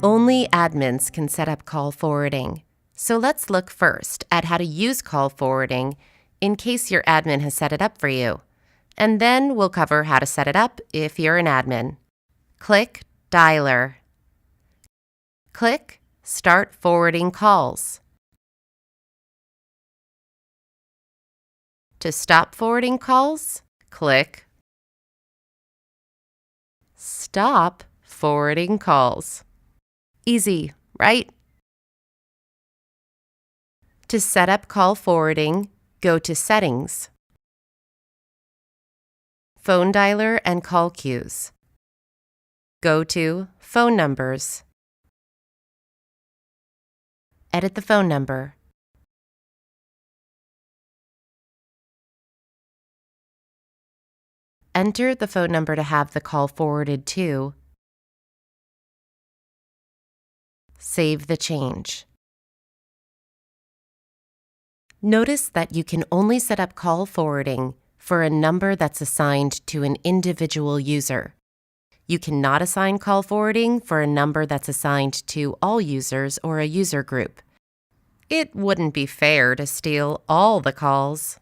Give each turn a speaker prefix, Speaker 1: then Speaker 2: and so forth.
Speaker 1: Only admins can set up call forwarding. So let's look first at how to use call forwarding in case your admin has set it up for you. And then we'll cover how to set it up if you're an admin. Click Dialer. Click Start Forwarding Calls. To stop forwarding calls, click Stop Forwarding Calls. Easy, right? To set up call forwarding, go to Settings, Phone Dialer and Call Queues. Go to Phone Numbers. Edit the phone number. Enter the phone number to have the call forwarded to. Save the change. Notice that you can only set up call forwarding for a number that's assigned to an individual user. You cannot assign call forwarding for a number that's assigned to all users or a user group. It wouldn't be fair to steal all the calls.